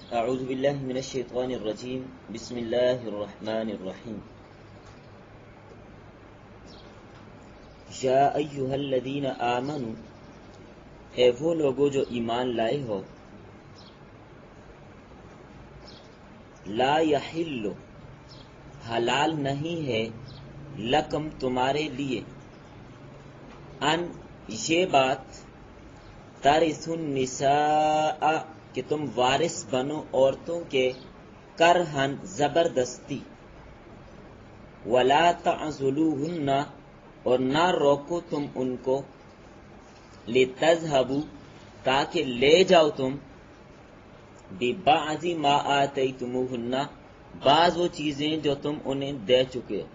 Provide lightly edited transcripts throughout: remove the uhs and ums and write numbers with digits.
اعوذ باللہ من الشیطان الرجیم بسم اللہ الرحمن الرحیم یا ایہا الذین آمنوا اے وہ لوگو جو ایمان لائے ہو لا یحل حلال نہیں ہے لکم تمہارے لیے ان یہ بات ترث النساء کہ تم وارث بنو عورتوں کے کرہن زبردستی ولا تعضلوہن اور نہ روکو تم ان کو لتذہبوا تاکہ لے جاؤ تم ببعض ما آتیتموہن بعض وہ چیزیں جو تم انہیں دے چکے ہو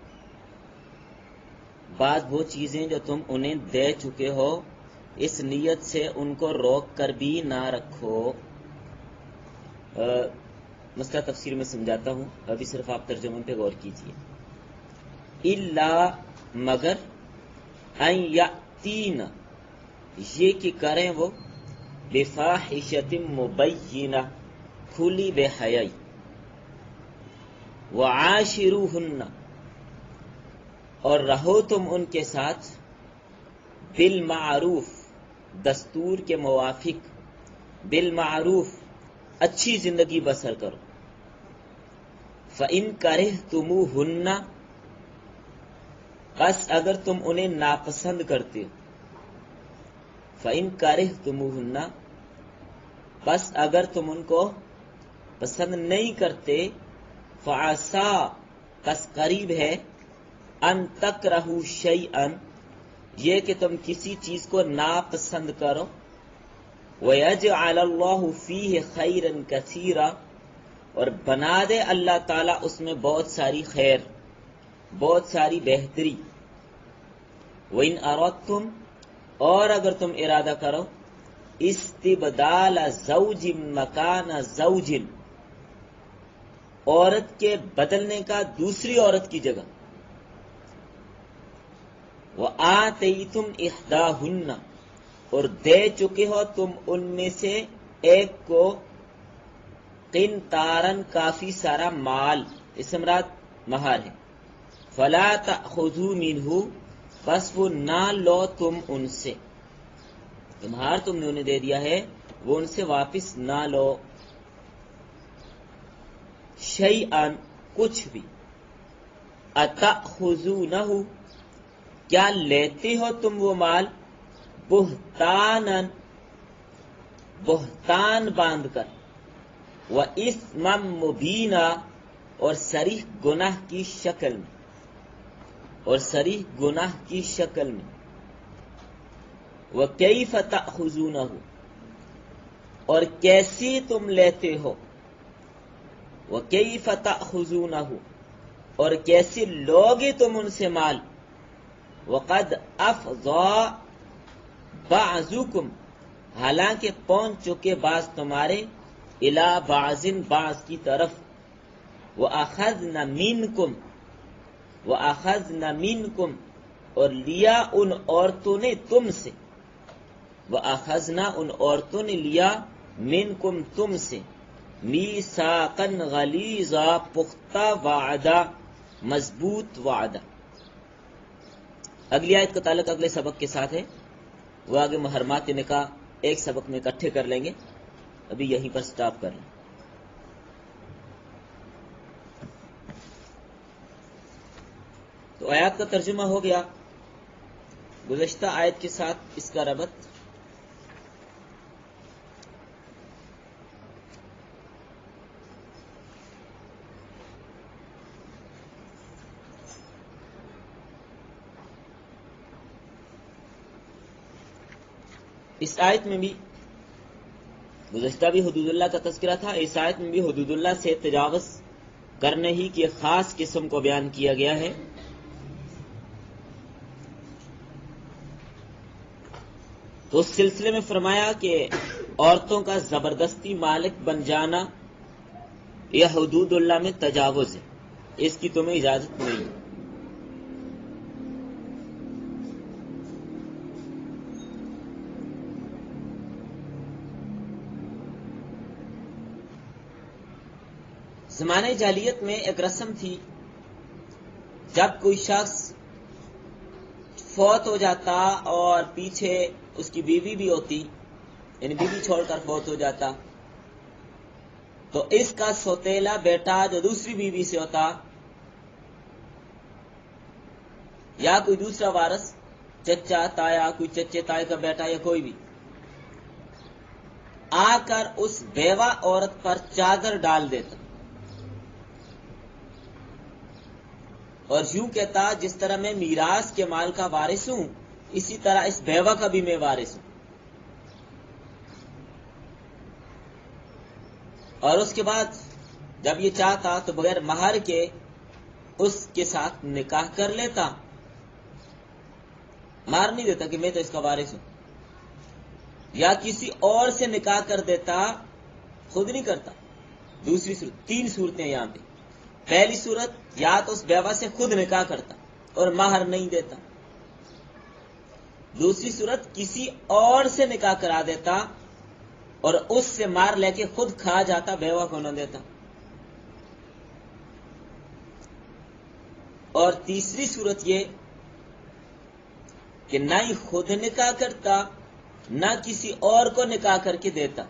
بعض وہ چیزیں جو تم انہیں دے چکے ہو اس نیت سے ان کو روک کر بھی نہ رکھو مسئلہ تفسیر میں سمجھاتا ہوں، ابھی صرف آپ ترجمے پہ غور کیجیے۔ الا مگر ان یاتین یہ کہ کریں وہ بفاحشۃ مبینہ کھلی بے حیائی وعاشروہن اور رہو تم ان کے ساتھ بالمعروف دستور کے موافق بالمعروف اچھی زندگی بسر کرو فَإِن كَرِهْتُمُوهُنَّ بس اگر تم انہیں ناپسند کرتے ہو فَإِن كَرِهْتُمُوهُنَّ بس اگر تم ان کو پسند نہیں کرتے فَعَسَىٰ بس قریب ہے ان تَكْرَهُوا شَيْئًا یہ کہ تم کسی چیز کو ناپسند کرو وَيَجْعَلَ اللَّهُ فِيهِ خَيْرًا كَثِيرًا اور بنا دے اللہ تعالیٰ اس میں بہت ساری خیر بہت ساری بہتری وَإِنْ أَرَدْتُمْ اور اگر تم ارادہ کرو استبدال زوج مکان زوج عورت کے بدلنے کا دوسری عورت کی جگہ وَآتَيْتُمْ إِحْدَاهُنَّ اور دے چکے ہو تم ان میں سے ایک کو قنطاراً کافی سارا مال اس مراد مہر ہے فلا تأخذوا منہ بس وہ نہ لو تم ان سے مہر تم نے انہیں دے دیا ہے وہ ان سے واپس نہ لو شیئاً کچھ بھی اتأخذونہ کیا لیتے ہو تم وہ مال بہتاناً بہتان باندھ کر وَإِثْمًا مُبِينًا اور صریح گناہ کی شکل میں اور صریح گناہ کی شکل میں وَكَيْفَ تَأْخُذُونَهُ اور کیسی تم لیتے ہو وَكَيْفَ تَأْخُذُونَهُ اور کیسی لوگے تم ان سے مال وَقَدْ أَفْضَى بَعْضُكُمْ حالانکہ پہنچ چکے بعض تمہارے الا بعضن بعض کی طرف وَأَخَذْنَ مِنْكُمْ اور لیا ان عورتوں نے تم سے وَأَخَذْنَا ان عورتوں نے لیا مِنْكُمْ تم سے مِيثَاقًا غَلِيظًا پختہ وعدہ مضبوط وعدہ۔ اگلی آیت کا تعلق اگلے سبق کے ساتھ ہے، وہ آگے محرمات نکاح ایک سبق میں اکٹھے کر لیں گے، ابھی یہیں پر سٹاپ کر لیں۔ تو آیات کا ترجمہ ہو گیا، گزشتہ آیت کے ساتھ اس کا ربط اس آیت میں بھی گزشتہ بھی حدود اللہ کا تذکرہ تھا، اس آیت میں بھی حدود اللہ سے تجاوز کرنے ہی کی خاص قسم کو بیان کیا گیا ہے۔ تو اس سلسلے میں فرمایا کہ عورتوں کا زبردستی مالک بن جانا یہ حدود اللہ میں تجاوز ہے، اس کی تمہیں اجازت نہیں ہے۔ زمانہ جاہلیت میں ایک رسم تھی، جب کوئی شخص فوت ہو جاتا اور پیچھے اس کی بیوی بھی ہوتی، یعنی بیوی چھوڑ کر فوت ہو جاتا، تو اس کا سوتیلا بیٹا جو دوسری بیوی سے ہوتا یا کوئی دوسرا وارث، چچا تایا، کوئی چچے تائے کا بیٹا یا کوئی بھی، آ کر اس بیوہ عورت پر چادر ڈال دیتا اور یوں کہتا جس طرح میں میراث کے مال کا وارث ہوں، اسی طرح اس بیوہ کا بھی میں وارث ہوں. اور اس کے بعد جب یہ چاہتا تو بغیر مہر کے اس کے ساتھ نکاح کر لیتا، مہر نہیں دیتا کہ میں تو اس کا وارث ہوں، یا کسی اور سے نکاح کر دیتا، خود نہیں کرتا. دوسری صورت، تین صورتیں یہاں پہ. پہلی صورت، یا تو اس بیوہ سے خود نکاح کرتا اور مہر نہیں دیتا. دوسری صورت، کسی اور سے نکاح کرا دیتا اور اس سے مار لے کے خود کھا جاتا، بیوہ کو نہ دیتا. اور تیسری صورت یہ کہ نہ ہی خود نکاح کرتا، نہ کسی اور کو نکاح کر کے دیتا.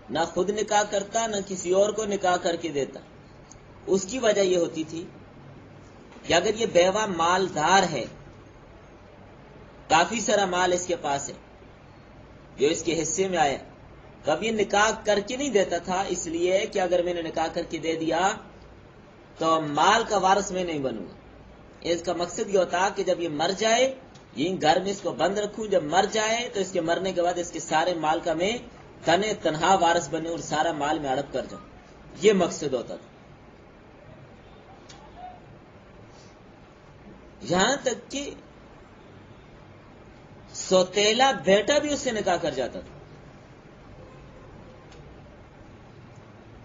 نہ خود نکاح کرتا، نہ کسی اور کو نکاح کر کے دیتا. اس کی وجہ یہ ہوتی تھی کہ اگر یہ بیوہ مالدار ہے، کافی سارا مال اس کے پاس ہے جو اس کے حصے میں آیا، کبھی نکاح کر کے نہیں دیتا تھا، اس لیے کہ اگر میں نے نکاح کر کے دے دیا تو مال کا وارث میں نہیں بنوں گا. اس کا مقصد یہ ہوتا کہ جب یہ مر جائے، یہ گھر میں اس کو بند رکھوں، جب مر جائے تو اس کے مرنے کے بعد اس کے سارے مال کا میں تنہا وارث بنے اور سارا مال میں ہڑپ کر جاؤں. یہ مقصد ہوتا تھا. یہاں تک کہ سوتیلا بیٹا بھی اس سے نکاح کر جاتا تھا.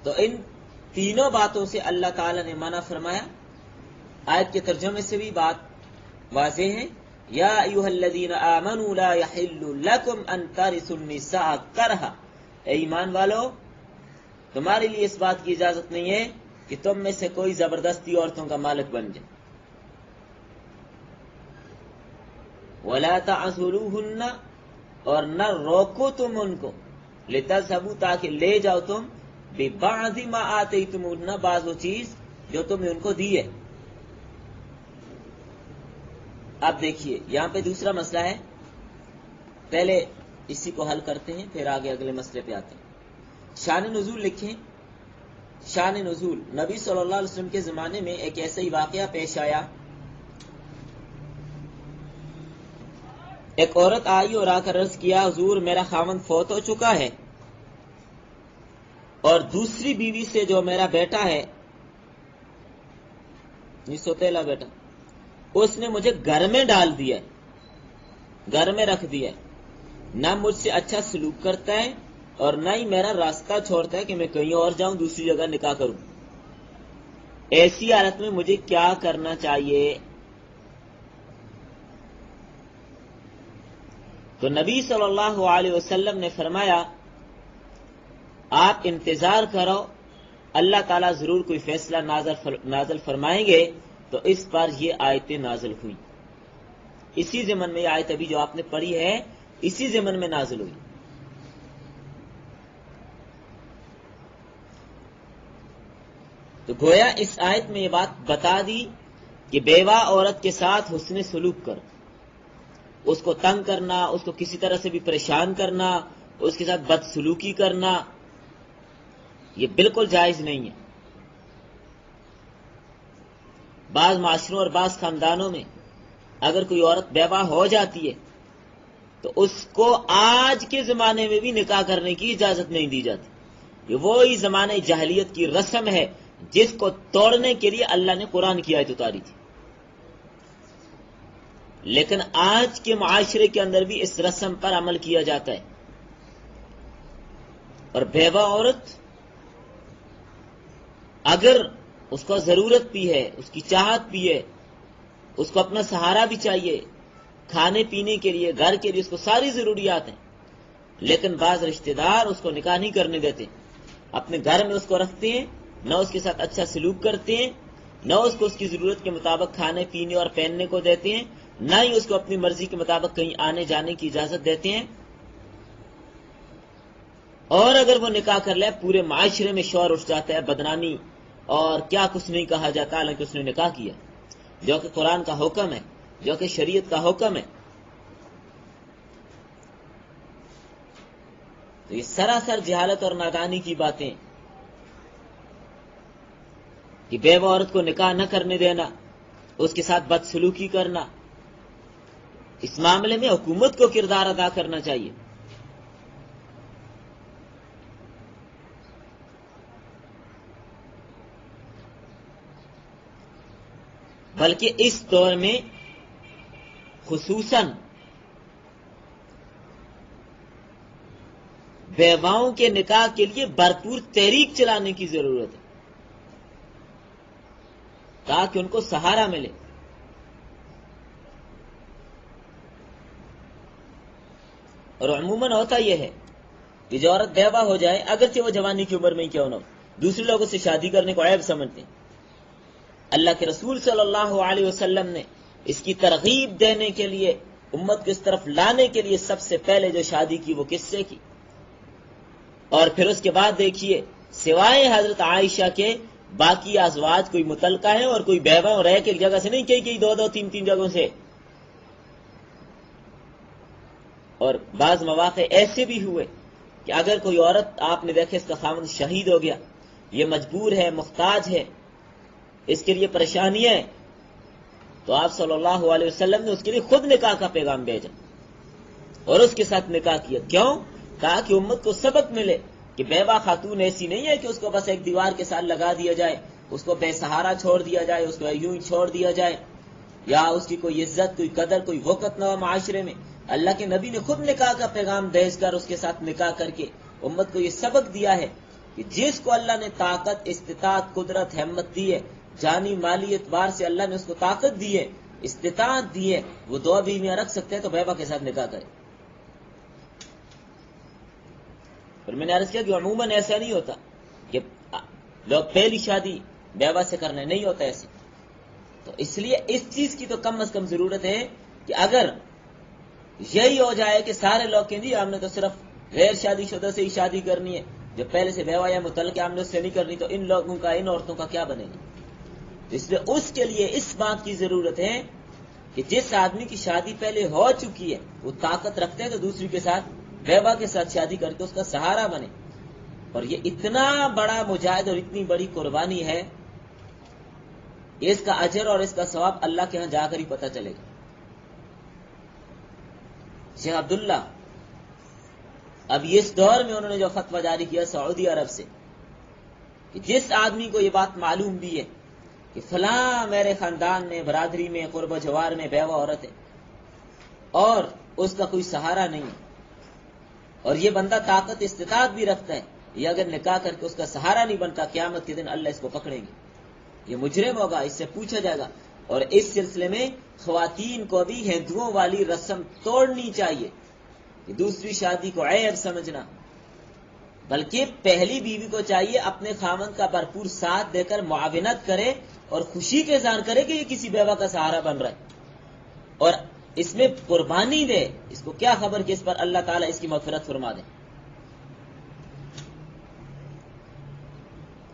تو ان تینوں باتوں سے اللہ تعالی نے منع فرمایا. آیت کے ترجمے سے بھی بات واضح ہے. یا ایھا الذین آمنوا لا یحل لکم ان ترثوا النساء کرہا، اے ایمان والو، تمہارے لیے اس بات کی اجازت نہیں ہے کہ تم میں سے کوئی زبردستی عورتوں کا مالک بن جائے. وَلَا تَعْضُلُوهُنَّ، اور نہ روکو تم ان کو، لِتَذْهَبُوا، تاکہ لے جاؤ تم، بِبَعْضِ مَا آتَيْتُمُوهُنَّ، بعض وہ چیز جو تم نے ان کو دی ہے. اب دیکھیے یہاں پہ دوسرا مسئلہ ہے، پہلے اسی کو حل کرتے ہیں پھر آگے اگلے مسئلے پہ آتے ہیں. شان نزول لکھیں. شان نزول، نبی صلی اللہ علیہ وسلم کے زمانے میں ایک ایسا ہی واقعہ پیش آیا. ایک عورت آئی اور آ کر عرض کیا، حضور میرا خاوند فوت ہو چکا ہے اور دوسری بیوی سے جو میرا بیٹا ہے، سوتیلا بیٹا، اس نے مجھے گھر میں ڈال دیا، گھر میں رکھ دیا، نہ مجھ سے اچھا سلوک کرتا ہے اور نہ ہی میرا راستہ چھوڑتا ہے کہ میں کہیں اور جاؤں، دوسری جگہ نکاح کروں. ایسی حالت میں مجھے کیا کرنا چاہیے؟ تو نبی صلی اللہ علیہ وسلم نے فرمایا، آپ انتظار کرو، اللہ تعالیٰ ضرور کوئی فیصلہ نازل فرمائیں گے. تو اس پر یہ آیتیں نازل ہوئی. اسی ضمن میں یہ آیت ابھی جو آپ نے پڑھی ہے اسی ضمن میں نازل ہوئی. تو گویا اس آیت میں یہ بات بتا دی کہ بیوہ عورت کے ساتھ حسن سلوک کر، اس کو تنگ کرنا، اس کو کسی طرح سے بھی پریشان کرنا، اس کے ساتھ بدسلوکی کرنا، یہ بالکل جائز نہیں ہے. بعض معاشروں اور بعض خاندانوں میں اگر کوئی عورت بیوہ ہو جاتی ہے تو اس کو آج کے زمانے میں بھی نکاح کرنے کی اجازت نہیں دی جاتی. یہ وہی زمانہ جاہلیت کی رسم ہے جس کو توڑنے کے لیے اللہ نے قرآن کی آیت اتاری تھی. لیکن آج کے معاشرے کے اندر بھی اس رسم پر عمل کیا جاتا ہے. اور بیوہ عورت اگر اس کو ضرورت بھی ہے، اس کی چاہت بھی ہے، اس کو اپنا سہارا بھی چاہیے، کھانے پینے کے لیے، گھر کے لیے اس کو ساری ضروریات ہیں، لیکن بعض رشتہ دار اس کو نکاح نہیں کرنے دیتے. اپنے گھر میں اس کو رکھتے ہیں، نہ اس کے ساتھ اچھا سلوک کرتے ہیں، نہ اس کو اس کی ضرورت کے مطابق کھانے پینے اور پہننے کو دیتے ہیں، نہ ہی اس کو اپنی مرضی کے مطابق کہیں آنے جانے کی اجازت دیتے ہیں، اور اگر وہ نکاح کر لے پورے معاشرے میں شور اٹھ جاتا ہے، بدنامی اور کیا کچھ نہیں کہا جاتا حالانکہ اس نے نکاح کیا، جو کہ قرآن کا حکم ہے، جو کہ شریعت کا حکم ہے۔ تو یہ سراسر جہالت اور نادانی کی باتیں کہ بیوہ عورت کو نکاح نہ کرنے دینا، اس کے ساتھ بدسلوکی کرنا، اس معاملے میں حکومت کو کردار ادا کرنا چاہیے۔ بلکہ اس دور میں خصوصاً بیواؤں کے نکاح کے لیے بھرپور تحریک چلانے کی ضرورت ہے تاکہ ان کو سہارا ملے۔ اور عموماً ہوتا یہ ہے کہ جو عورت بیوہ ہو جائے، اگرچہ وہ جوانی کی عمر میں ہی کیوں نہ ہو، دوسرے لوگوں سے شادی کرنے کو عیب سمجھتے ہیں۔ اللہ کے رسول صلی اللہ علیہ وسلم نے اس کی ترغیب دینے کے لیے، امت کو اس طرف لانے کے لیے سب سے پہلے جو شادی کی وہ کس سے کی؟ اور پھر اس کے بعد دیکھیے، سوائے حضرت عائشہ کے باقی ازواج کوئی متعلقہ ہیں اور کوئی بیوہ اور ایک ایک جگہ سے نہیں، کئی دو دو تین تین جگہوں سے۔ اور بعض مواقع ایسے بھی ہوئے کہ اگر کوئی عورت آپ نے دیکھے اس کا خاوند شہید ہو گیا، یہ مجبور ہے، محتاج ہے، اس کے لیے پریشانیاں ہیں، تو آپ صلی اللہ علیہ وسلم نے اس کے لیے خود نکاح کا پیغام بھیجا اور اس کے ساتھ نکاح کیا۔ کیوں؟ تاکہ امت کو سبق ملے کہ بیوہ خاتون ایسی نہیں ہے کہ اس کو بس ایک دیوار کے ساتھ لگا دیا جائے، اس کو بے سہارا چھوڑ دیا جائے، اس کو یوں ہی چھوڑ دیا جائے، یا اس کی کوئی عزت، کوئی قدر، کوئی وقت نہ ہو معاشرے میں۔ اللہ کے نبی نے خود نکاح کا پیغام بھیج کر اس کے ساتھ نکاح کر کے امت کو یہ سبق دیا ہے کہ جس کو اللہ نے طاقت، استطاعت، قدرت، ہمت دی ہے، جانی مالی اعتبار سے اللہ نے اس کو طاقت دی ہے، استطاعت دی ہے، وہ دو بیویاں رکھ سکتے ہیں تو بیوہ کے ساتھ نکاح کرے۔ اور میں نے عرض کیا کہ عموماً ایسا نہیں ہوتا کہ لوگ پہلی شادی بیوہ سے کرنے، نہیں ہوتا ایسے۔ تو اس لیے اس چیز کی تو کم از کم ضرورت ہے کہ اگر یہی ہو جائے کہ سارے لوگ کہیں جی ہم نے تو صرف غیر شادی شدہ سے ہی شادی کرنی ہے، جو پہلے سے بیوہ یا متعلقہ ہم نے اس سے نہیں کرنی، تو ان لوگوں کا، ان عورتوں کا کیا بنے گا؟ اس لیے اس کے لیے اس بات کی ضرورت ہے کہ جس آدمی کی شادی پہلے ہو چکی ہے وہ طاقت رکھتے ہیں تو دوسری کے ساتھ، بیوہ کے ساتھ شادی کر کے اس کا سہارا بنے۔ اور یہ اتنا بڑا مجاہد اور اتنی بڑی قربانی ہے، اس کا اجر اور اس کا ثواب اللہ کے ہاں جا کر ہی پتہ چلے گا۔ شیخ عبداللہ اب اس دور میں انہوں نے جو فتویٰ جاری کیا سعودی عرب سے کہ جس آدمی کو یہ بات معلوم بھی ہے کہ فلاں میرے خاندان میں، برادری میں، قرب و جوار میں بیوہ عورت ہے اور اس کا کوئی سہارا نہیں ہے، اور یہ بندہ طاقت استطاعت بھی رکھتا ہے، یہ اگر نکاح کر کے اس کا سہارا نہیں بنتا، قیامت کے دن اللہ اس کو پکڑیں گے، یہ مجرم ہوگا، اس سے پوچھا جائے گا۔ اور اس سلسلے میں خواتین کو بھی ہندوؤں والی رسم توڑنی چاہیے کہ دوسری شادی کو عیب سمجھنا، بلکہ پہلی بیوی کو چاہیے اپنے خاوند کا بھرپور ساتھ دے کر معاونت کرے اور خوشی کے اظہار کرے کہ یہ کسی بیوہ کا سہارا بن رہا ہے، اور اس میں قربانی دے۔ اس کو کیا خبر کہ اس پر اللہ تعالیٰ اس کی مغفرت فرما دے،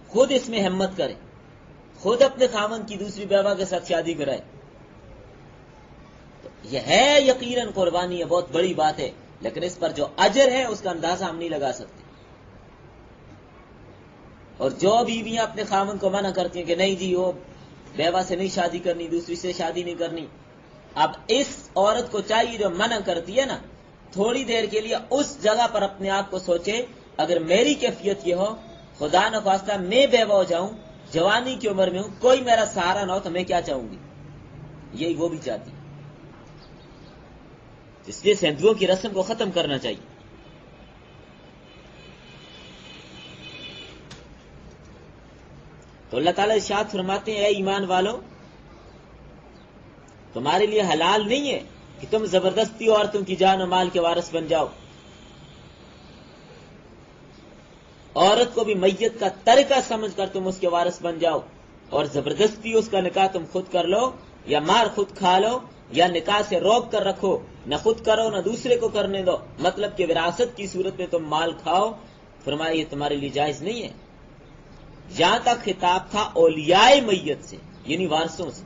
خود اس میں ہمت کرے، خود اپنے خاوند کی دوسری بیوہ کے ساتھ شادی کرائے۔ تو یہ ہے یقیناً قربانی ہے، بہت بڑی بات ہے، لیکن اس پر جو اجر ہے اس کا اندازہ ہم نہیں لگا سکتے۔ اور جو بیویاں اپنے خاوند کو منع کرتی ہیں کہ نہیں جی وہ بیوہ سے نہیں شادی کرنی، دوسری سے شادی نہیں کرنی، اب اس عورت کو چاہیے جو منع کرتی ہے نا، تھوڑی دیر کے لیے اس جگہ پر اپنے آپ کو سوچے، اگر میری کیفیت یہ ہو، خدا نخواستہ میں بیوہ ہو جاؤں، جوانی کی عمر میں ہوں، کوئی میرا سہارا نہ ہو، تو میں کیا چاہوں گی؟ یہی وہ بھی چاہتی ہے۔ اس لیے ہندوؤں کی رسم کو ختم کرنا چاہیے۔ تو اللہ تعالیٰ ارشاد فرماتے ہیں اے ایمان والو، تمہارے لیے حلال نہیں ہے کہ تم زبردستی عورتوں کی جان و مال کے وارث بن جاؤ، عورت کو بھی میت کا ترکہ سمجھ کر تم اس کے وارث بن جاؤ اور زبردستی اس کا نکاح تم خود کر لو یا مار خود کھا لو یا نکاح سے روک کر رکھو، نہ خود کرو نہ دوسرے کو کرنے دو، مطلب کہ وراثت کی صورت میں تم مال کھاؤ، فرمایا یہ تمہارے لیے جائز نہیں ہے۔ یہاں تک خطاب تھا اولیاء میت سے، یعنی وارثوں سے،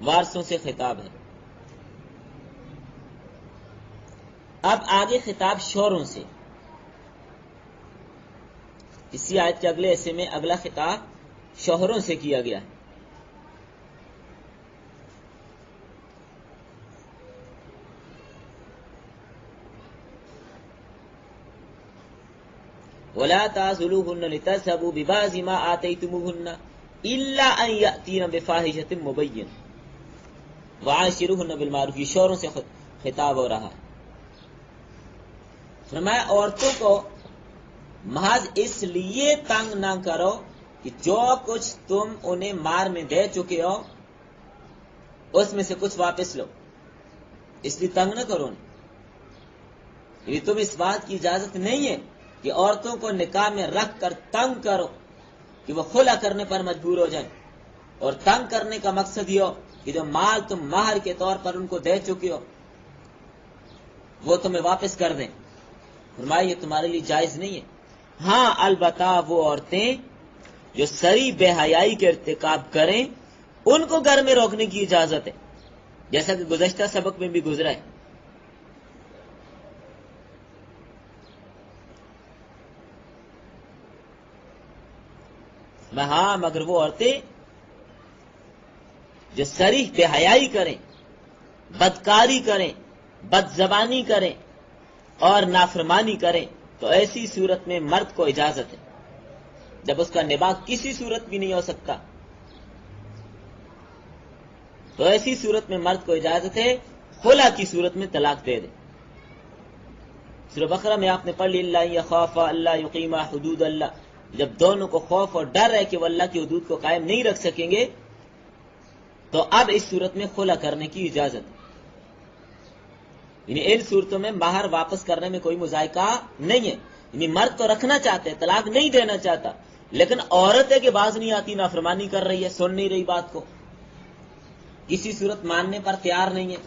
وارثوں سے خطاب ہے۔ اب آگے خطاب شوہروں سے، اسی آیت کے اگلے حصے میں اگلا خطاب شوہروں سے کیا گیا ہے۔ وَلَا تَعْضُلُوهُنَّ لِتَذْهَبُوا بِبَعْضِ مَا آتَيْتُمُوهُنَّ إِلَّا أَن يَأْتِينَ بِفَاحِشَةٍ مُبَيِّنَةٍ وَعَاشِرُوهُنَّ بِالْمَعْرُوفِ، یہ شوہروں سے خطاب ہو رہا ہے۔ فرمایا عورتوں کو محض اس لیے تنگ نہ کرو کہ جو کچھ تم انہیں مار میں دے چکے ہو اس میں سے کچھ واپس لو، اس لیے تنگ نہ کرو۔ یعنی تم اس بات کی اجازت نہیں ہے کہ عورتوں کو نکاح میں رکھ کر تنگ کرو کہ وہ خلع کرنے پر مجبور ہو جائیں، اور تنگ کرنے کا مقصد یہ ہو کہ جو مال تم مہر کے طور پر ان کو دے چکے ہو وہ تمہیں واپس کر دیں۔ فرمایا یہ تمہارے لیے جائز نہیں ہے۔ ہاں البتہ وہ عورتیں جو سری بے حیائی کے ارتکاب کریں ان کو گھر میں روکنے کی اجازت ہے، جیسا کہ گزشتہ سبق میں بھی گزرا ہے۔ ہاں مگر وہ عورتیں جو صریح بے حیائی کریں، بدکاری کریں، بد زبانی کریں اور نافرمانی کریں تو ایسی صورت میں مرد کو اجازت ہے، جب اس کا نباہ کسی صورت بھی نہیں ہو سکتا تو ایسی صورت میں مرد کو اجازت ہے خلع کی صورت میں طلاق دے دے۔ سورہ بقرہ میں آپ نے پڑھ لی اللہ یخاف اللہ یقیما حدود اللہ، جب دونوں کو خوف اور ڈر ہے کہ وہ اللہ کی حدود کو قائم نہیں رکھ سکیں گے تو اب اس صورت میں خلع کرنے کی اجازت ہے۔ یعنی ان صورتوں میں مہر واپس کرنے میں کوئی مذائقہ نہیں ہے، یعنی مرد تو رکھنا چاہتے ہیں، طلاق نہیں دینا چاہتا، لیکن عورت ہے کہ باز نہیں آتی، نافرمانی کر رہی ہے، سن نہیں رہی بات کو، کسی صورت ماننے پر تیار نہیں ہے۔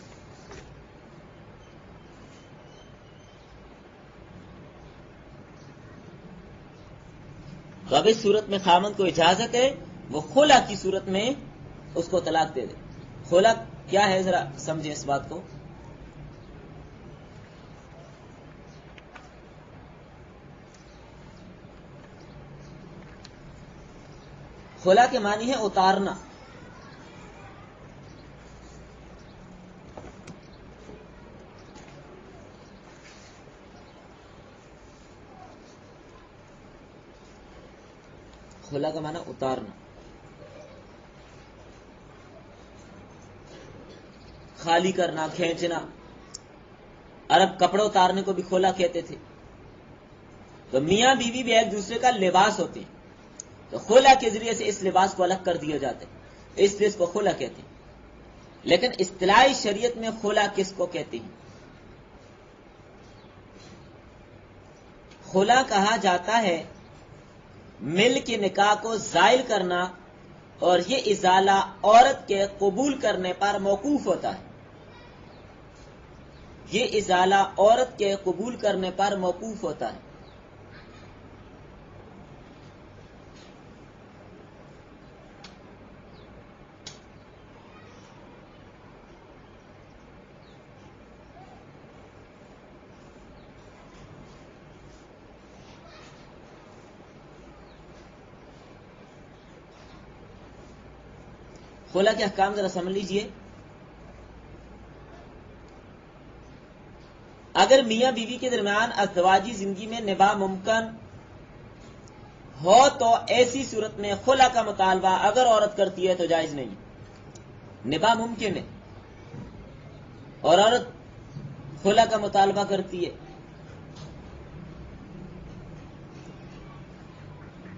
تو اب اس صورت میں خاوند کو اجازت ہے وہ خلع کی صورت میں اس کو طلاق دے دے۔ خلع کیا ہے ذرا سمجھیں اس بات کو۔ خلع کے معنی ہے اتارنا۔ خلع کا معنی اتارنا، خالی کرنا، کھینچنا۔ عرب کپڑے اتارنے کو بھی خلع کہتے تھے۔ تو میاں بیوی بھی ایک دوسرے کا لباس ہوتے ہیں، تو خلع کے ذریعے سے اس لباس کو الگ کر دیا جاتا ہے، اس لیے اس کو خلع کہتے ہیں۔ لیکن اصطلاحی شریعت میں خلع کس کو کہتے ہیں؟ خلع کہا جاتا ہے مل کے نکاح کو زائل کرنا، اور یہ ازالہ عورت کے قبول کرنے پر موقوف ہوتا ہے۔ یہ ازالہ عورت کے قبول کرنے پر موقوف ہوتا ہے۔ خلع کے احکام ذرا سمجھ لیجئے۔ اگر میاں بیوی کے درمیان ازدواجی زندگی میں نباہ ممکن ہو تو ایسی صورت میں خلع کا مطالبہ اگر عورت کرتی ہے تو جائز نہیں۔ نباہ ممکن ہے اور عورت خلع کا مطالبہ کرتی ہے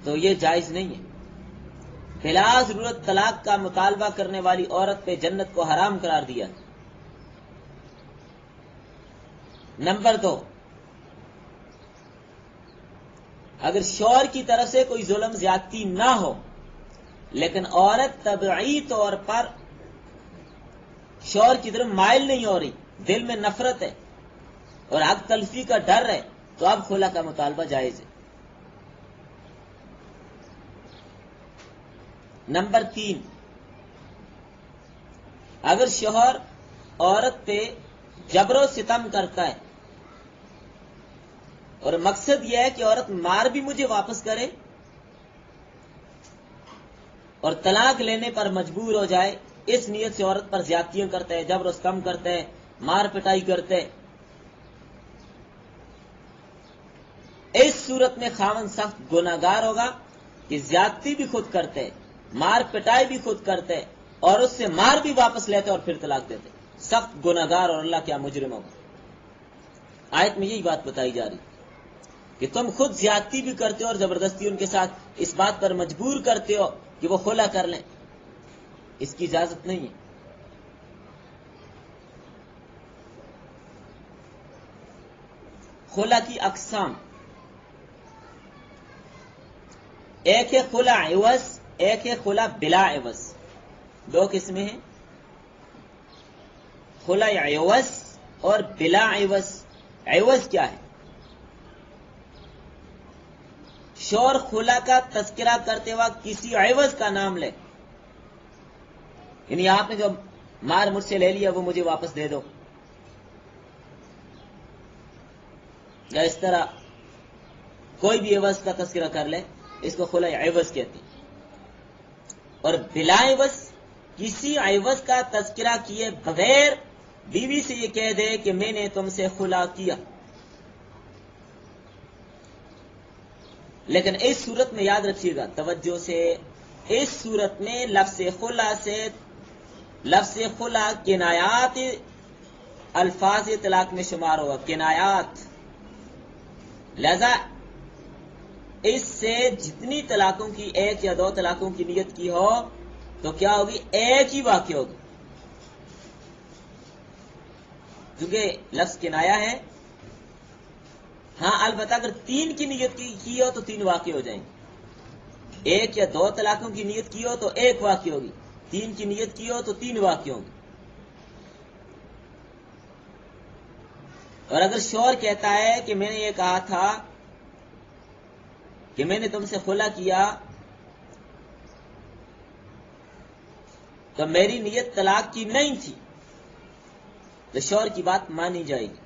تو یہ جائز نہیں ہے۔ بلا ضرورت طلاق کا مطالبہ کرنے والی عورت پہ جنت کو حرام قرار دیا۔ نمبر 2، اگر شوہر کی طرف سے کوئی ظلم زیادتی نہ ہو لیکن عورت طبعی طور پر شوہر کی طرف مائل نہیں ہو رہی، دل میں نفرت ہے اور حق تلفی کا ڈر ہے، تو اب خلا کا مطالبہ جائز ہے۔ نمبر 3، اگر شوہر عورت پہ جبر و ستم کرتا ہے اور مقصد یہ ہے کہ عورت مار بھی مجھے واپس کرے اور طلاق لینے پر مجبور ہو جائے، اس نیت سے عورت پر زیادتیاں کرتا ہے، جبر و ستم کرتا ہے، مار پٹائی کرتا ہے، اس صورت میں خاوند سخت گناہگار ہوگا کہ زیادتی بھی خود کرتے، مار پٹائی بھی خود کرتے اور اس سے مار بھی واپس لیتے اور پھر طلاق دیتے، سخت گناہگار اور اللہ کیا مجرم ہوگا۔ آیت میں یہی بات بتائی جا رہی کہ تم خود زیادتی بھی کرتے ہو اور زبردستی ان کے ساتھ اس بات پر مجبور کرتے ہو کہ وہ خلا کر لیں، اس کی اجازت نہیں ہے۔ خلا کی اقسام، ایک ہے خلا عوض، ایک ہے خلا بلا عوض، دو قسمیں ہیں، خلا عوض اور بلا عوض۔ عوض کیا ہے؟ شوہر خلا کا تذکرہ کرتے وقت کسی عوض کا نام لے، یعنی آپ نے جو مار مجھ سے لے لیا وہ مجھے واپس دے دو، یا اس طرح کوئی بھی عوض کا تذکرہ کر لے، اس کو خلا عوض کہتے ہیں۔ اور بلا عوض، کسی عوض کا تذکرہ کیے بغیر بیوی سے یہ کہہ دے کہ میں نے تم سے خلا کیا، لیکن اس صورت میں یاد رکھیے گا توجہ سے، اس صورت میں لفظ خلا کنایات الفاظ طلاق میں شمار ہوگا، کنایات، لہذا اس سے جتنی طلاقوں کی ایک یا دو طلاقوں کی نیت کی ہو تو کیا ہوگی؟ ایک ہی واقع ہوگی، کیونکہ لفظ کنایا ہے۔ ہاں البتہ اگر 3 کی نیت کی ہو تو 3 واقع ہو جائیں گے، ایک یا دو طلاقوں کی نیت کی ہو تو ایک واقع ہوگی، 3 کی نیت کی ہو تو 3 واقع ہوگی۔ اور اگر شوہر کہتا ہے کہ میں نے یہ کہا تھا کہ میں نے تم سے خلا کیا تو میری نیت طلاق کی نہیں تھی، تو شوہر کی بات مانی جائے گی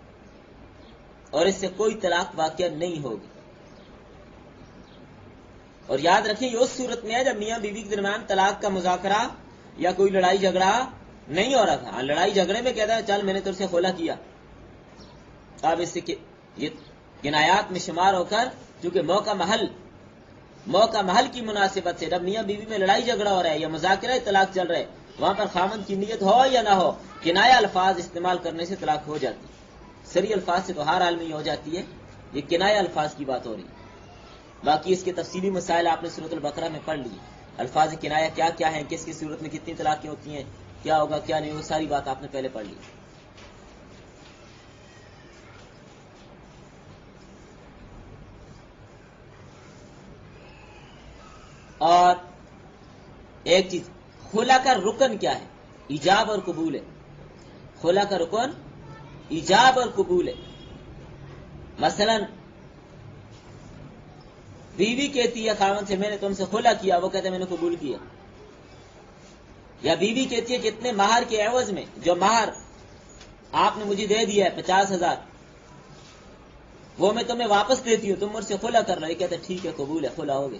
اور اس سے کوئی طلاق واقع نہیں ہوگی۔ اور یاد رکھیں یہ اس صورت میں ہے جب میاں بیوی کے درمیان طلاق کا مذاکرہ یا کوئی لڑائی جھگڑا نہیں ہو رہا تھا۔ لڑائی جھگڑے میں کہتا ہے چل میں نے تجھ سے خلا کیا، اب اس سے یہ کنایات میں شمار ہو کر، کیونکہ موقع محل کی مناسبت سے جب میاں بیوی میں لڑائی جھگڑا ہو رہا ہے یا مذاکرہ طلاق چل رہا ہے، وہاں پر خامند کی نیت ہو یا نہ ہو، کنایا الفاظ استعمال کرنے سے طلاق ہو جاتی ہے۔ سری الفاظ سے تو ہر حال میں ہی ہو جاتی ہے، یہ کنایا الفاظ کی بات ہو رہی ہے۔ باقی اس کے تفصیلی مسائل آپ نے سورۃ البقرہ میں پڑھ لی، الفاظ کنایا کیا کیا ہیں، کس کس صورت میں کتنی طلاقیں ہوتی ہیں، کیا ہوگا کیا نہیں، وہ ساری بات آپ نے پہلے پڑھ لی۔ اور ایک چیز، خلا کا رکن کیا ہے؟ ایجاب اور قبول ہے۔ خلا کا رکن ایجاب اور قبول ہے۔ مثلا بیوی کہتی ہے خاوند سے میں نے تم سے خلا کیا، وہ کہتے ہیں میں نے قبول کیا، یا بیوی کہتی ہے کہ اتنے مہر کے عوض میں جو مہر آپ نے مجھے دے دیا ہے 50,000 وہ میں تمہیں واپس دیتی ہوں، تم مجھ سے خلا کر رہے، یہ کہتے ہیں ٹھیک ہے قبول ہے، خلا ہو گئی۔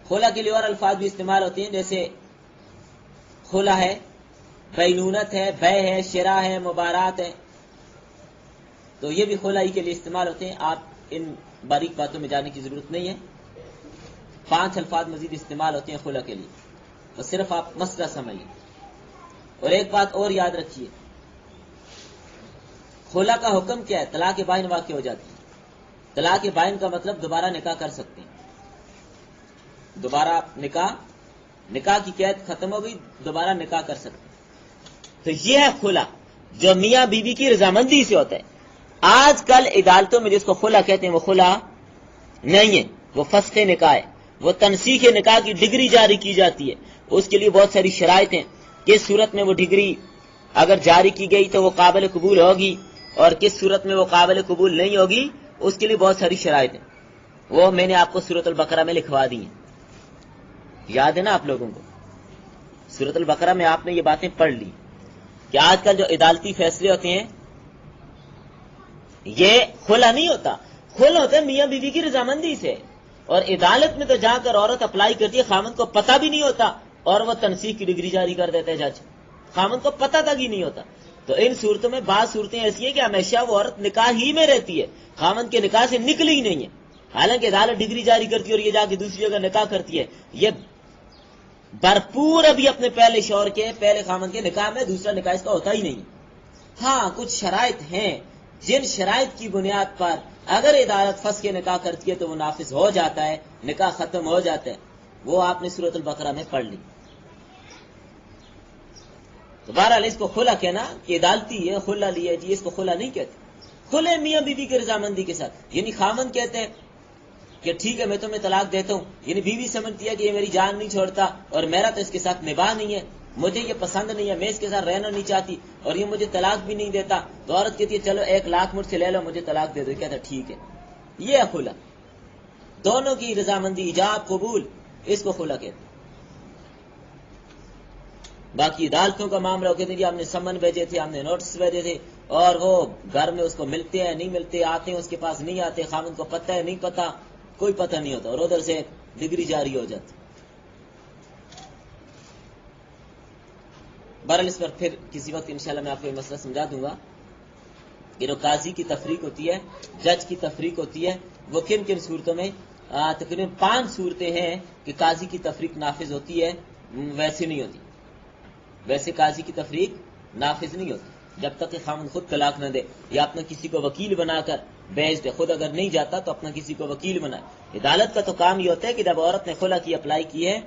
خلا کے لیے اور الفاظ بھی استعمال ہوتے ہیں، جیسے خلا ہے، بینونت ہے، بے ہے، شرا ہے، مبارات ہے، تو یہ بھی خلائی کے لیے استعمال ہوتے ہیں۔ آپ ان باریک باتوں میں جانے کی ضرورت نہیں ہے، 5 الفاظ مزید استعمال ہوتے ہیں خلا کے لیے، اور صرف آپ مسئلہ سمجھیں۔ اور ایک بات اور یاد رکھیے، خلا کا حکم کیا ہے؟ طلاق بائن واقع ہو جاتی ہے۔ طلاق بائن کا مطلب دوبارہ نکاح کر سکتے ہیں، دوبارہ نکاح کی قید ختم ہو گئی، دوبارہ نکاح کر سکتے ہیں، تو یہ ہے خلا۔ جو میاں بیوی کی رضامندی سے ہوتا ہے. آج کل عدالتوں میں جس کو خلا کہتے ہیں وہ خلا نہیں ہے، وہ فسخ نکاح ہے. وہ تنسیخ نکاح کی ڈگری جاری کی جاتی ہے. اس کے لیے بہت ساری شرائط ہیں. کس صورت میں وہ ڈگری اگر جاری کی گئی تو وہ قابل قبول ہوگی اور کس صورت میں وہ قابل قبول نہیں ہوگی، اس کے لیے بہت ساری شرائط ہیں. وہ میں نے آپ کو سورۃ البقرہ میں لکھوا دی ہیں. یاد ہے نا آپ لوگوں کو؟ سورۃ البقرہ میں آپ نے یہ باتیں پڑھ لی کہ آج کل جو عدالتی فیصلے ہوتے ہیں یہ خلا نہیں ہوتا. خلا ہوتا ہے میاں بیوی کی رضامندی سے. اور عدالت میں تو جا کر عورت اپلائی کرتی ہے، خامند کو پتہ بھی نہیں ہوتا اور وہ تنسیخ کی ڈگری جاری کر دیتے ہیں جج. خامند کو پتہ تک ہی نہیں ہوتا. تو ان صورتوں میں بعض صورتیں ایسی ہیں کہ ہمیشہ وہ عورت نکاح ہی میں رہتی ہے، خامند کے نکاح سے نکلی ہی نہیں ہے. حالانکہ عدالت ڈگری جاری کرتی ہے اور یہ جا کے دوسری جگہ نکاح کرتی ہے. یہ بھرپور ابھی اپنے پہلے شوہر کے پہلے خامند کے نکاح میں، دوسرا نکاح اس کا ہوتا ہی نہیں. ہاں کچھ شرائط ہیں جن شرائط کی بنیاد پر اگر عدالت فسخ نکاح کرتی ہے تو وہ نافذ ہو جاتا ہے، نکاح ختم ہو جاتا ہے. وہ آپ نے سورۃ البقرہ میں پڑھ لی. تو بہرحال اس کو خلا کہنا کہ عدالتی ہے، خلا لیا جی، اس کو خلا نہیں کہتے. خلے میاں بیوی کی رضامندی کے ساتھ. یعنی خامند کہتے ہیں کہ ٹھیک ہے میں تمہیں طلاق دیتا ہوں، یعنی بیوی سمجھتی ہے کہ یہ میری جان نہیں چھوڑتا اور میرا تو اس کے ساتھ نباہ نہیں ہے، مجھے یہ پسند نہیں ہے، میں اس کے ساتھ رہنا نہیں چاہتی اور یہ مجھے طلاق بھی نہیں دیتا. تو عورت کہتی ہے چلو 1,00,000 مجھ سے لے لو، مجھے طلاق دے دو. کہتا ہے ٹھیک ہے. یہ ہے خلا. دونوں کی رضامندی، ایجاب قبول، اس کو خلا کہتے ہیں. باقی عدالتوں کا معاملہ ہو کہتے ہیں جی ہم نے سمن بھیجے تھے، ہم نے نوٹس بھیجے تھے اور وہ گھر میں اس کو ملتے ہیں نہیں ملتے، آتے ہیں اس کے پاس نہیں آتے، خامن کو پتہ ہے نہیں پتہ، کوئی پتہ نہیں ہوتا اور ادھر سے ڈگری جاری ہو جاتی. بہرحال اس پر پھر کسی وقت انشاءاللہ میں آپ کو یہ مسئلہ سمجھا دوں گا کہ جو قاضی کی تفریق ہوتی ہے، جج کی تفریق ہوتی ہے، وہ کن کن صورتوں میں. تقریباً 5 صورتیں ہیں کہ قاضی کی تفریق نافذ ہوتی ہے، ویسے نہیں ہوتی. ویسے قاضی کی تفریق نافذ نہیں ہوتی جب تک کہ خامن خود طلاق نہ دے یا اپنا کسی کو وکیل بنا کر بیچ دے. خود اگر نہیں جاتا تو اپنا کسی کو وکیل بنائے. عدالت کا تو کام یہ ہوتا ہے کہ جب عورت نے خلا کی اپلائی کی ہے،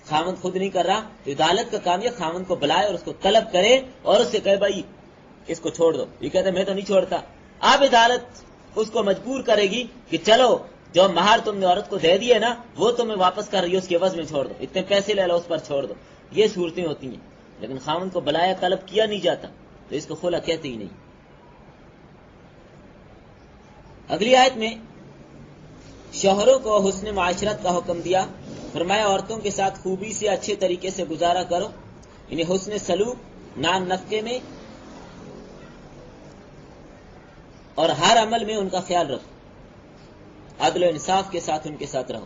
خامن خود نہیں کر رہا، تو عدالت کا کام یہ خامن کو بلائے اور اس کو طلب کرے اور اس سے کہے بھائی اس کو چھوڑ دو. یہ کہتا ہے میں تو نہیں چھوڑتا. اب عدالت اس کو مجبور کرے گی کہ چلو جو مہر تم نے عورت کو دے دیے نا وہ تمہیں واپس کر رہی ہے، اس کے عوض میں چھوڑ دو، اتنے پیسے لے لو اس پر چھوڑ دو. یہ صورتیں ہوتی ہیں. لیکن خامن کو بلایا طلب کیا نہیں جاتا تو اس کو خلا کہتے ہی نہیں. اگلی آیت میں شوہروں کو حسن معاشرت کا حکم دیا. فرمایا عورتوں کے ساتھ خوبی سے اچھے طریقے سے گزارا کرو، یعنی حسن سلوک، نان نفقے میں اور ہر عمل میں ان کا خیال رکھو، عدل و انصاف کے ساتھ ان کے ساتھ رہو.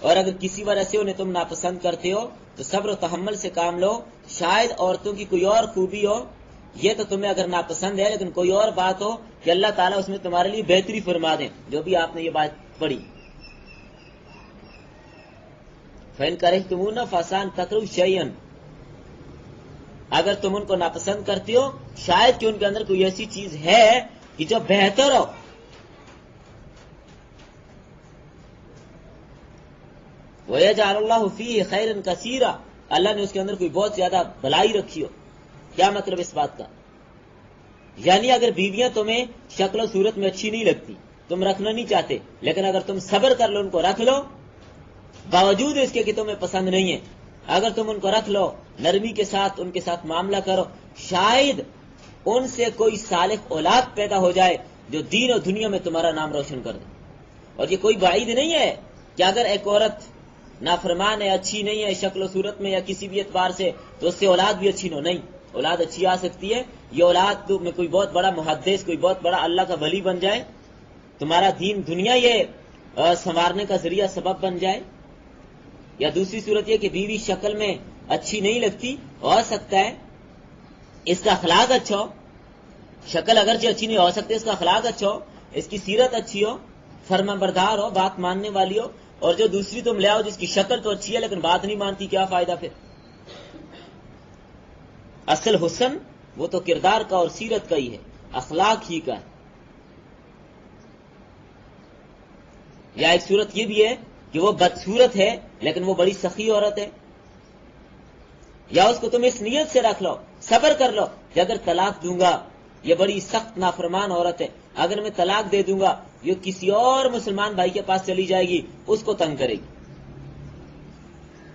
اور اگر کسی وجہ سے انہیں تم ناپسند کرتے ہو تو صبر و تحمل سے کام لو. شاید عورتوں کی کوئی اور خوبی ہو، یہ تو تمہیں اگر ناپسند ہے، لیکن کوئی اور بات ہو کہ اللہ تعالیٰ اس میں تمہارے لیے بہتری فرما دیں، جو بھی آپ نے یہ بات پڑھی. فَإِن كَرِهْتُمُوهُنَّ فَعَسَىٰ أَن تَكْرَهُوا شَيْئًا، اگر تم ان کو ناپسند کرتے ہو شاید کہ ان کے اندر کوئی ایسی چیز ہے کہ جو بہتر ہو. وَيَجْعَلُ اللَّهُ فِيهِ خَيْرًا كَثِيرًا، اللہ نے اس کے اندر کوئی بہت زیادہ بھلائی رکھی ہو. کیا مطلب اس بات کا؟ یعنی اگر بیویاں تمہیں شکل و صورت میں اچھی نہیں لگتی، تم رکھنا نہیں چاہتے، لیکن اگر تم صبر کر لو ان کو رکھ لو، باوجود اس کے کہ تمہیں پسند نہیں ہے، اگر تم ان کو رکھ لو، نرمی کے ساتھ ان کے ساتھ معاملہ کرو، شاید ان سے کوئی صالح اولاد پیدا ہو جائے جو دین اور دنیا میں تمہارا نام روشن کر دے. اور یہ کوئی بعید نہیں ہے کہ اگر ایک عورت نافرمان ہے، اچھی نہیں ہے شکل و صورت میں یا کسی بھی اعتبار سے، تو اس سے اولاد بھی اچھی نہ ہو. نہیں، اولاد اچھی آ سکتی ہے. یہ اولاد میں کوئی بہت بڑا محدث، کوئی بہت بڑا اللہ کا ولی بن جائے، تمہارا دین دنیا یہ سنوارنے کا ذریعہ سبب بن جائے. یا دوسری صورت یہ کہ بیوی شکل میں اچھی نہیں لگتی، ہو سکتا ہے اس کا اخلاق اچھا ہو، شکل اگرچہ اچھی نہیں ہو سکتی، اس کا اخلاق اچھا ہو، اس کی سیرت اچھی ہو، فرما بردار ہو، بات ماننے والی ہو. اور جو دوسری تم لے آؤ جس کی شکل تو اچھی ہے لیکن بات نہیں مانتی، کیا فائدہ پھر؟ اصل حسن وہ تو کردار کا اور سیرت کا ہی ہے، اخلاق ہی کا ہے. یا ایک صورت یہ بھی ہے کہ وہ بدصورت ہے لیکن وہ بڑی سخی عورت ہے. یا اس کو تم اس نیت سے رکھ لو، صبر کر لو کہ اگر طلاق دوں گا یہ بڑی سخت نافرمان عورت ہے، اگر میں طلاق دے دوں گا یہ کسی اور مسلمان بھائی کے پاس چلی جائے گی، اس کو تنگ کرے گی،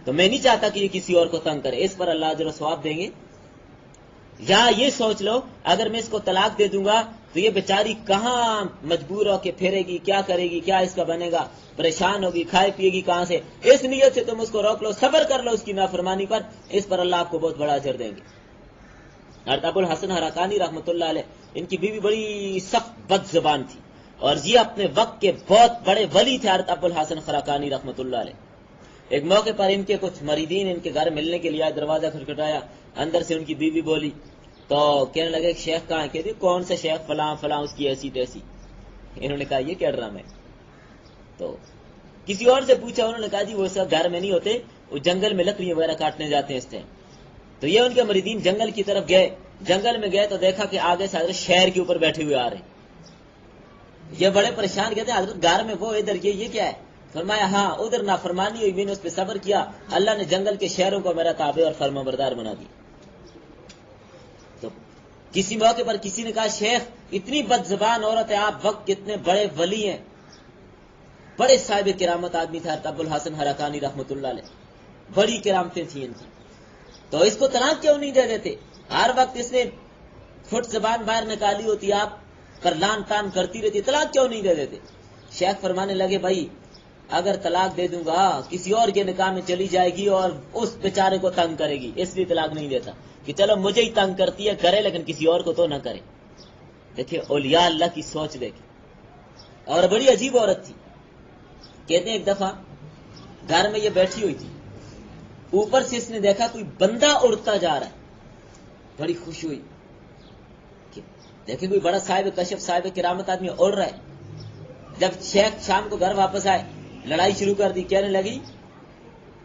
تو میں نہیں چاہتا کہ یہ کسی اور کو تنگ کرے، اس پر اللہ اجر و ثواب دیں گے۔ یا یہ سوچ لو اگر میں اس کو طلاق دے دوں گا تو یہ بیچاری کہاں مجبور ہو کے پھیرے گی، کیا کرے گی، کیا اس کا بنے گا، پریشان ہوگی، کھائے پیے گی کہاں سے، اس نیت سے تم اس کو روک لو، صبر کر لو اس کی نافرمانی پر، اس پر اللہ آپ کو بہت بڑا اجر دیں گے۔ حضرت ابو الحسن حرقانی رحمۃ اللہ علیہ، ان کی بیوی بڑی سخت بد زبان تھی، اور یہ اپنے وقت کے بہت بڑے ولی تھے حضرت ابو الحسن حرقانی رحمۃ اللہ علیہ۔ ایک موقع پر ان کے کچھ مریدین ان کے گھر ملنے کے لیے آئے، دروازہ کھٹکھٹایا، اندر سے ان کی بیوی بولی، تو کہنے لگے شیخ کہاں ہے؟ کہتے کون سے شیخ؟ فلاں فلاں، اس کی ایسی تیسی۔ انہوں نے کہا یہ کیا ڈرامہ ہے؟ تو کسی اور سے پوچھا، انہوں نے کہا جی وہ سب گھر میں نہیں ہوتے، وہ جنگل میں لکڑی وغیرہ کاٹنے جاتے ہیں اس ٹائم۔ تو یہ ان کے مریدین جنگل کی طرف گئے، جنگل میں گئے تو دیکھا کہ آگے سے حضرت شہر کے اوپر بیٹھے ہوئے آ رہے ہیں۔ یہ بڑے پریشان، کہتے ہیں حضرت گھر میں وہ ادھر یہ کیا ہے؟ فرمایا ہاں ادھر نافرمانی ہوئی، میں نے اس پہ صبر کیا، اللہ نے جنگل کے شہروں کو میرا تابع اور فرما بردار بنا دیا۔ تو کسی موقع پر کسی نے کہا شیخ اتنی بد زبان عورت ہے آپ، وقت کتنے بڑے ولی ہیں، بڑے صاحب کرامت آدمی تھا ابو الحسن حرقانی رحمۃ اللہ علیہ، بڑی کرامتیں تھیں ان کی، تو اس کو طلاق کیوں نہیں دے دیتے؟ ہر وقت اس نے فٹ زبان باہر نکالی ہوتی، آپ پر لان تان کرتی رہتی، طلاق کیوں نہیں دے دیتے؟ شیخ فرمانے لگے بھائی اگر طلاق دے دوں گا کسی اور کے نکاح میں چلی جائے گی اور اس بیچارے کو تنگ کرے گی، اس لیے طلاق نہیں دیتا کہ چلو مجھے ہی تنگ کرتی ہے کرے لیکن کسی اور کو تو نہ کرے۔ دیکھیں اولیاء اللہ کی سوچ دیکھیں، اور بڑی عجیب عورت تھی۔ کہتے ہیں ایک دفعہ گھر میں یہ بیٹھی ہوئی تھی، اوپر سے اس نے دیکھا کوئی بندہ اڑتا جا رہا ہے، بڑی خوش ہوئی کہ دیکھیں کوئی بڑا صاحب کشف صاحب کرامت آدمی اڑ رہا ہے۔ جب شیخ شام کو گھر واپس آئے لڑائی شروع کر دی، کہنے لگی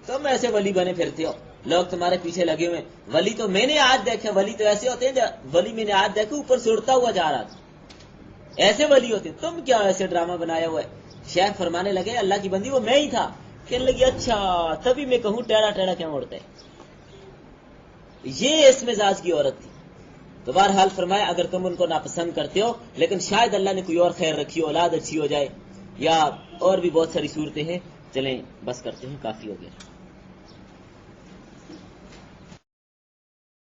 تم ایسے ولی بنے پھرتے ہو، لوگ تمہارے پیچھے لگے ہوئے، ولی تو میں نے آج دیکھے، ولی تو ایسے ہوتے ہیں، ولی میں نے آج دیکھے اوپر سے اڑتا ہوا جا رہا تھا، ایسے ولی ہوتے ہیں، تم کیا ایسے ڈرامہ بنایا ہوا ہے؟ شیخ فرمانے لگے اللہ کی بندی وہ میں ہی تھا۔ کہنے لگی اچھا تبھی میں کہوں ٹیڑھا ٹیڑھا کیوں اڑتا ہے؟ یہ اس مزاج کی عورت تھی۔ تو بہرحال فرمایا اگر تم ان کو ناپسند کرتے ہو لیکن شاید اللہ نے کوئی اور خیر رکھی ہو، اولاد اچھی ہو جائے، یا اور بھی بہت ساری صورتیں ہیں، چلیں بس کرتے ہیں، کافی ہو گیا۔